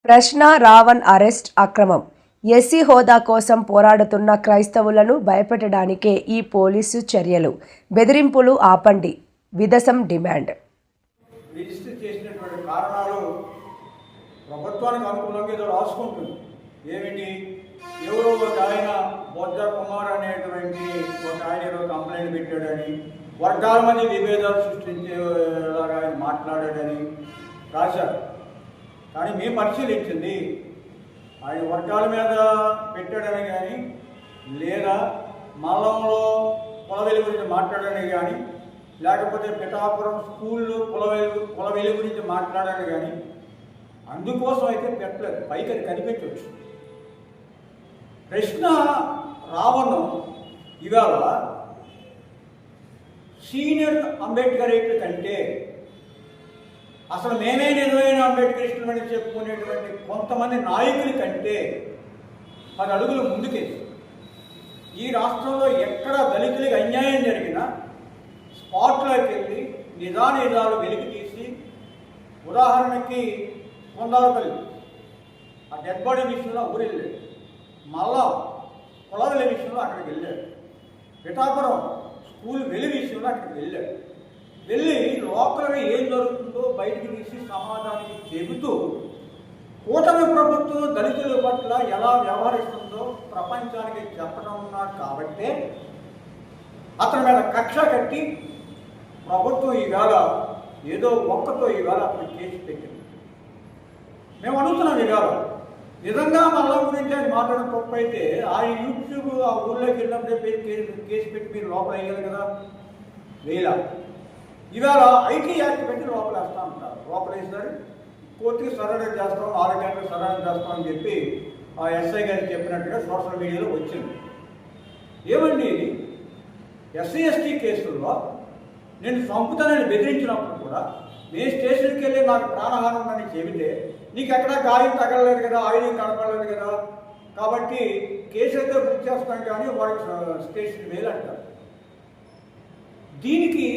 ప్రశ్న రావణ్ అరెస్ట్ అక్రమం. ఎస్సీ హోదా కోసం పోరాడుతున్న క్రైస్తవులను భయపెట్టడానికే ఈ పోలీసు చర్యలు. బెదిరింపులు ఆపండి, విదసం డిమాండ్. రిజిస్టర్ చేసినటువంటి కారణాలు ప్రభుత్వానికి అనుకూలంగా ఏదో రాసుకుంటుంది. ఏమిటి? ఎవరో ఒక ఆయన బొజ్జ కుమార్ అనేటువంటి ఒక ఆయన ఏదో కంప్లైంట్ పెట్టాడని, వర్గాల మధ్య విభేదాలు సృష్టించేలాగా ఆయన మాట్లాడాడని రాశారు. కానీ మేము పరిశీలించింది ఆయన వర్గాల మీద పెట్టాడని కానీ, లేదా మల్లంలో కులవెలి గురించి మాట్లాడాడని కానీ, లేకపోతే పిఠాపురం స్కూల్లో కులవెలి గురించి మాట్లాడాడని కానీ, అందుకోసం అయితే పెట్టలేదు. పైకి అది కనిపించవచ్చు. ప్రశ్న రావణం ఇవాళ సీనియర్ అంబేద్కరేట్ల కంటే అసలు మేమే నిజమైన అంబేద్కరిస్టులు అని చెప్పుకునేటువంటి కొంతమంది నాయకుల కంటే 10 అడుగులు ముందుకేసి ఈ రాష్ట్రంలో ఎక్కడ దళితులకి అన్యాయం జరిగినా స్పాట్లోకి వెళ్ళి నిజానిజాలు వెలికి తీసి, ఉదాహరణకి కొండాలపల్లి ఆ డెడ్ బాడీ విషయంలో ఊరు వెళ్ళాడు, మళ్ళా పొలవెల విషయంలో అక్కడికి వెళ్ళాడు, పిఠాపురం స్కూల్ వెలి విషయంలో అక్కడికి వెళ్ళాడు. వెళ్ళి లోకల్గా ఏం జరుగుతుందో బయటికి తీసి సమాజానికి చెబుతూ కూటమి ప్రభుత్వం దళితుల పట్ల ఎలా వ్యవహరిస్తుందో ప్రపంచానికి చెప్పడం ఉన్నాడు. కాబట్టే అతని మీద కక్ష కట్టి ప్రభుత్వం ఈవేళ ఏదో ఒక్కతో ఈవేళ అతను కేసు పెట్టింది. మేము అడుగుతున్నాం, ఈవేళ నిజంగా మల్లం గురించి ఆయన మాట్లాడడం తప్పు అయితే ఆ యూట్యూబ్ ఆ ఊళ్ళోకి వెళ్ళినప్పుడే కేసు పెట్టి మీరు లోపల వేయాలి కదా. వేయాల. ఇవాళ ఐటీ యాక్ట్ పెట్టి లోపల వేస్తూ ఉంటారు. లోపల వేస్తారు, కోర్టుకి సరెండర్ చేస్తాం, 6 గంటలకు సరెండర్ చేస్తామని చెప్పి ఆ ఎస్ఐ గారికి చెప్పినట్టుగా సోషల్ మీడియాలో వచ్చింది. ఏమండి ఇది? ఎస్సీ ఎస్టీ కేసుల్లో నేను చంపుతానని బెదిరించినప్పుడు కూడా నేను స్టేషన్కి వెళ్ళి నాకు ప్రాణహారం ఉందని చెబితే నీకు ఎక్కడా గాయం తగలలేదు కదా, ఆయుధం కనపడలేదు కదా, కాబట్టి కేసు అయితే బుక్ చేస్తాం కానీ వాడికి స్టేషన్ వేలు అంటారు. దీనికి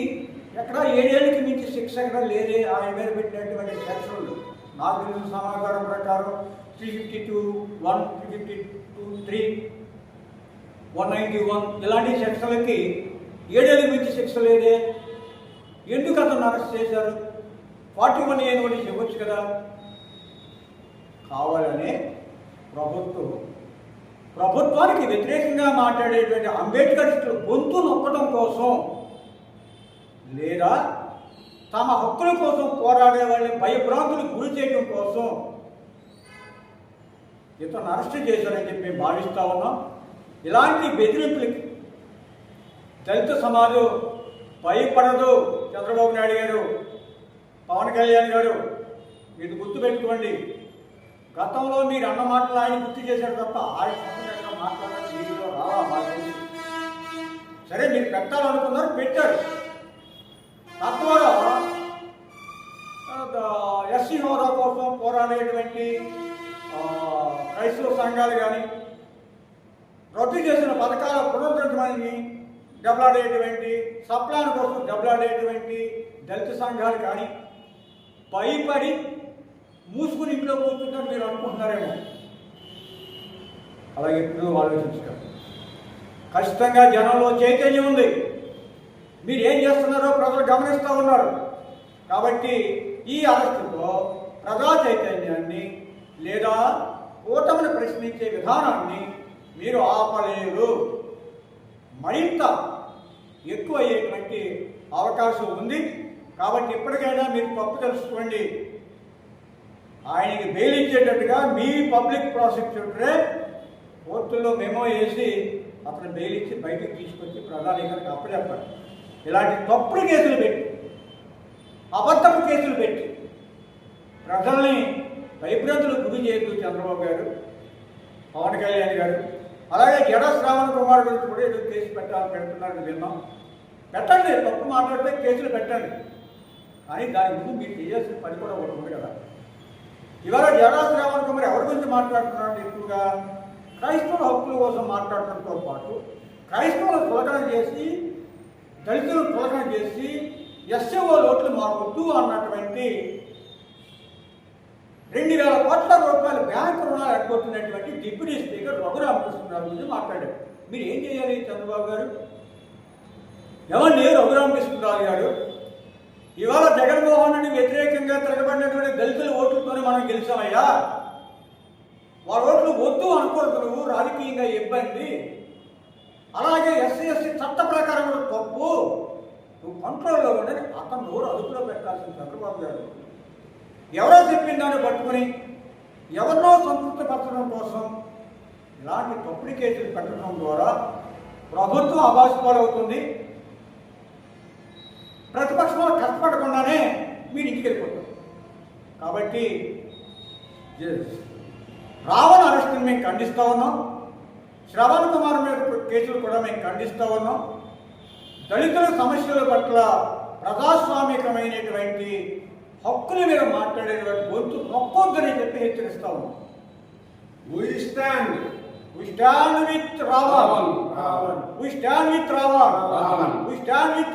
ఎక్కడ 7 ఏళ్ళకి మించి శిక్ష ఎక్కడ లేదే. ఆయన మీద పెట్టినటువంటి సెక్షన్లు నాకు తెలిసిన సమాచారం ప్రకారం 352(1), 352(3), 191 ఇలాంటి సెక్షన్లకి 7 ఏళ్ళకి మించి శిక్ష లేదే. ఎందుకు అతను అరెస్ట్ చేశారు? 41A కూడా చెప్పొచ్చు కదా. కావాలనే ప్రభుత్వానికి వ్యతిరేకంగా మాట్లాడేటువంటి అంబేద్కరిస్టుల గొంతు నొక్కడం కోసం, లేదా తమ హక్కుల కోసం పోరాడే వాళ్ళని భయభ్రాంతులకు గురి చేయడం కోసం ఇతను అరెస్ట్ చేశారని చెప్పి మేము భావిస్తూ ఉన్నాం. ఇలాంటి బెదిరింపులకి దళిత సమాజం భయపడదు. చంద్రబాబు నాయుడు గారు, పవన్ కళ్యాణ్ గారు, మీరు గుర్తుపెట్టుకోండి. గతంలో మీరు అన్న మాటలు ఆయన గుర్తు చేశారు తప్ప ఆయన సొంతంగా మాట్లాడడానికి వీడిలో రావా మాకు. సరే, మీరు పెట్టాలనుకున్నారు, పెట్టారు. తద్వారా ఎస్సీ హోదా కోసం పోరాడేటువంటి క్రైస్తవ సంఘాలు కానీ, రద్దు చేసిన పథకాల పునరుద్ధరించమని దెబ్బలాడేటువంటి, సప్లాన్ కోసం దెబ్బలాడేటువంటి దళిత సంఘాలు కానీ భయపడి మూసుకుని ఇంట్లో కూర్చుంటారు మీరు అనుకుంటున్నారేమో. అలాగే ఎప్పుడు ఆలోచించుతారు. ఖచ్చితంగా జనంలో చైతన్యం ఉంది. మీరు ఏం చేస్తున్నారో ప్రజలు గమనిస్తూ ఉన్నారు. కాబట్టి ఈ అరెస్టుతో ప్రజా చైతన్యాన్ని లేదా కూటమిని ప్రశ్నించే విధానాన్ని మీరు ఆపలేరు. మరింత ఎక్కువ అయ్యేటువంటి అవకాశం ఉంది. కాబట్టి ఇప్పటికైనా మీరు తప్పు తెలుసుకోండి. ఆయనకి బెయిల్ ఇచ్చేటట్టుగా మీ పబ్లిక్ ప్రాసిక్యూటరే కోర్టులో మెమో వేసి అతను బెయిల్ ఇచ్చి బయటకు తీసుకొచ్చి ప్రధానికానికి అప్పచెప్పారు. ఇలాంటి తప్పుడు కేసులు పెట్టి, అబద్ధపు కేసులు పెట్టి ప్రజల్ని భయభ్రాంతులకు గురి చేయొద్దు చంద్రబాబు గారు, పవన్ కళ్యాణ్ గారు. అలాగే జడ శ్రావణ్ కుమార్ గురించి కూడా ఏదో కేసు పెడుతున్నారని విన్నాం. పెట్టండి, తప్పు మాట్లాడితే కేసులు పెట్టండి. కానీ దాని ముందు మీరు చేయాల్సిన పని కూడా ఒకటి ఉంది కదా. ఇవాళ జడ శ్రావణ్ కుమార్ ఎవరి గురించి మాట్లాడుతున్నారంటే ఎక్కువగా క్రైస్తవ హక్కుల కోసం మాట్లాడటంతో పాటు క్రైస్తవులను తులకన చేసి, దళితులను తులకన చేసి, ఎస్సీఓ ఓట్లు మాకొద్దు అన్నటువంటి 2,000 కోట్ల రూపాయల బ్యాంకు రుణాలు అడ్డుకుంటున్నటువంటి డిప్యూటీ స్పీకర్ రఘురామకృష్ణరావు గురించి మాట్లాడారు. మీరు ఏం చేయాలి చంద్రబాబు గారు? ఎవరిని రఘురామకృష్ణరావు గారు ఇవాళ జగన్మోహన్ రెడ్డి వ్యతిరేకంగా తిరగబడినటువంటి దళితుల ఓట్లతోనే మనం గెలిచామయ్యా. వాళ్ళ ఓట్లు వద్దు అనుకోరు నువ్వు, రాజకీయంగా ఇబ్బంది. అలాగే ఎస్సీ చట్ట ప్రకారం కూడా తప్పు, నువ్వు కంట్రోల్లో ఉండని అతను నోరు అదుపులో పెట్టాల్సిన చంద్రబాబు గారు ఎవరో చెప్పిన దాన్ని పట్టుకుని ఎవరినో సంతృప్తిపరచడం కోసం ఇలాంటి తప్పుడు కేసులు పెట్టడం ద్వారా ప్రభుత్వం అభాసుపాలవుతుంది. ప్రతిపక్షంలో కష్టపడకుండానే మీరు ఇంటికి వెళ్ళిపోతారు. కాబట్టి రావణ అరెస్టుని మేము ఖండిస్తూ ఉన్నాం. శ్రవణ్ కుమార్ మీద కేసులు కూడా మేము ఖండిస్తూ ఉన్నాం. దళితుల సమస్యల పట్ల ప్రజాస్వామికమైనటువంటి హక్కుల మీద మాట్లాడేటువంటి గొంతు నొక్కొద్దని చెప్పి హెచ్చరిస్తా ఉన్నాం. We stand We stand with Ravan. We stand with Ravan. Ravan. We stand with